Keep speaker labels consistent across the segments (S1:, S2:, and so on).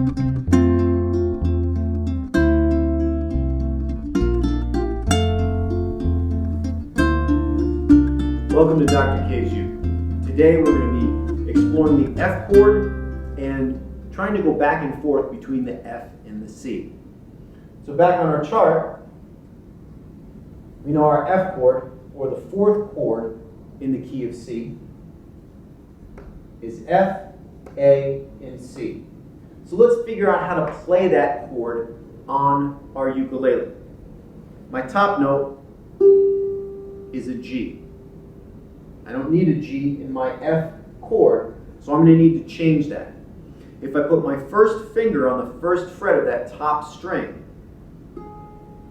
S1: Welcome to Dr. K's U. Today we're going to be exploring the F chord and trying to go back and forth between the F and the C. So back on our chart, we know our F chord, or the fourth chord in the key of C, is F, A, and C. So let's figure out how to play that chord on our ukulele. My top note is a G. I don't need a G in my F chord, so I'm going to need to change that. If I put my first finger on the first fret of that top string,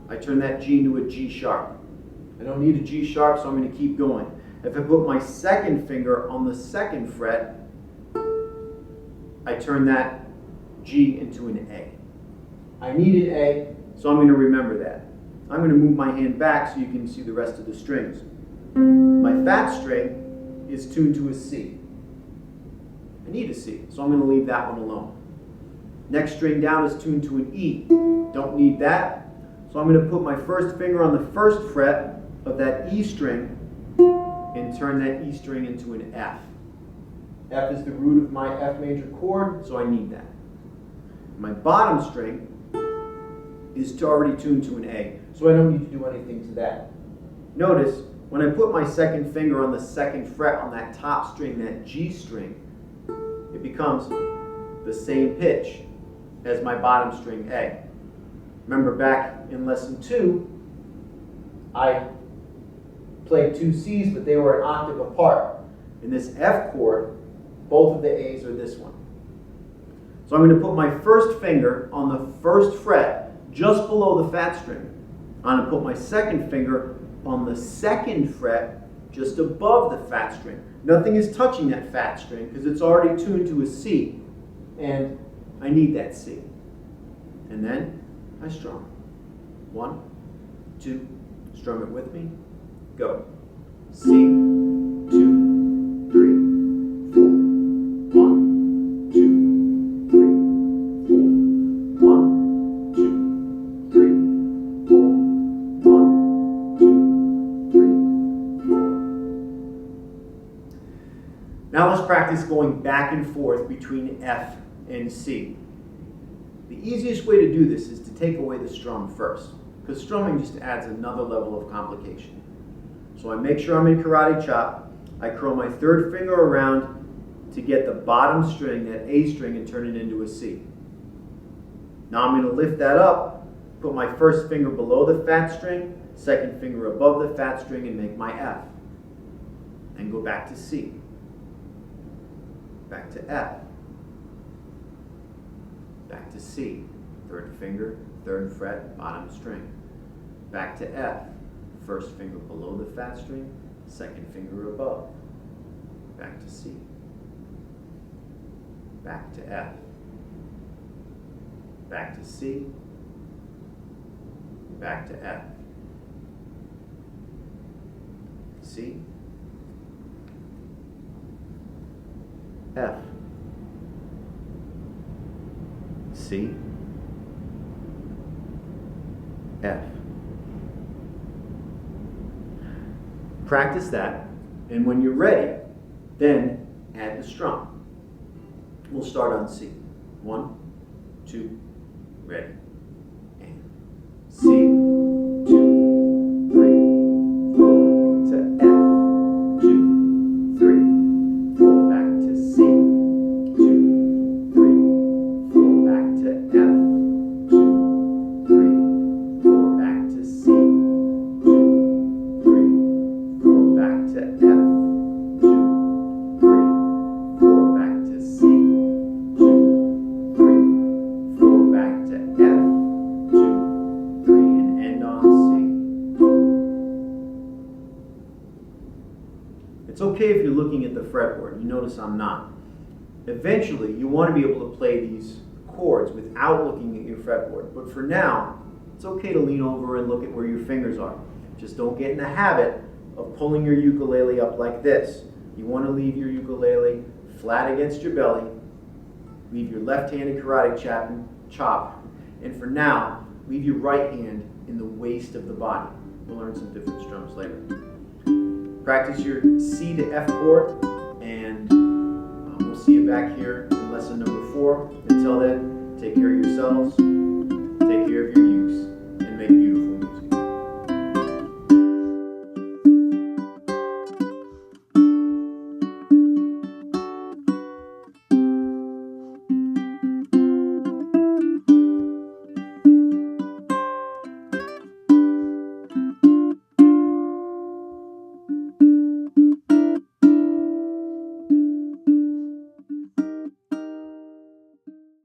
S1: I turn that G into a G sharp. I don't need a G sharp, so I'm going to keep going. If I put my second finger on the second fret, I turn that G into an A. I need an A, so I'm going to remember that. I'm going to move my hand back so you can see the rest of the strings. My fat string is tuned to a C. I need a C, so I'm going to leave that one alone. Next string down is tuned to an E. Don't need that, so I'm going to put my first finger on the first fret of that E string and turn that E string into an F. F is the root of my F major chord, so I need that. My bottom string is already tuned to an A, so I don't need to do anything to that. Notice, when I put my second finger on the second fret on that top string, that G string, it becomes the same pitch as my bottom string A. Remember back in lesson 2, I played two C's, but they were an octave apart. In this F chord, both of the A's are this one. So I'm going to put my first finger on the first fret just below the fat string. I'm going to put my second finger on the second fret just above the fat string. Nothing is touching that fat string because it's already tuned to a C, and I need that C. And then I strum. 1, 2, strum it with me. Go. C, 2, 3, 4. 1, 2, 3, 4. 1, 2, 3, 4. 1, 2, 3, 4. Now let's practice going back and forth between F and C. The easiest way to do this is to take away the strum first, because strumming just adds another level of complication. So I make sure I'm in karate chop. I curl my third finger around to get the bottom string, that A string, and turn it into a C. Now I'm going to lift that up, put my first finger below the fat string, second finger above the fat string, and make my F. And go back to C. Back to F. Back to C. Third finger, third fret, bottom string. Back to F. First finger below the fat string, second finger above. Back to C. Back to F. Back to C. Back to F. C. F. C. F. Practice that, and when you're ready, then add the strum. We'll start on C. 1, 2, ready. And C, 2, 3, 4, to F, 2, 3, 4, back to C, 2, 3, 4, back to F, 2, 3, 4, back to C, 2, 3, 4, back to F, 2, 3, 4, back to C, 2, 3, 4, back to F, 2, 3, and end on C. It's okay if you're looking at the fretboard. You notice I'm not. Eventually, you want to be able to play these chords without looking at your fretboard. But for now, it's okay to lean over and look at where your fingers are. Just don't get in the habit of pulling your ukulele up like this. You want to leave your ukulele flat against your belly leave your left-handed karate chop, and for now, leave your right hand in the waist of the body. We'll learn some different strums later. Practice your C to F chord, and we'll see you back here in lesson number 4. Until then, take care of yourselves, take care of your use, and make beautiful.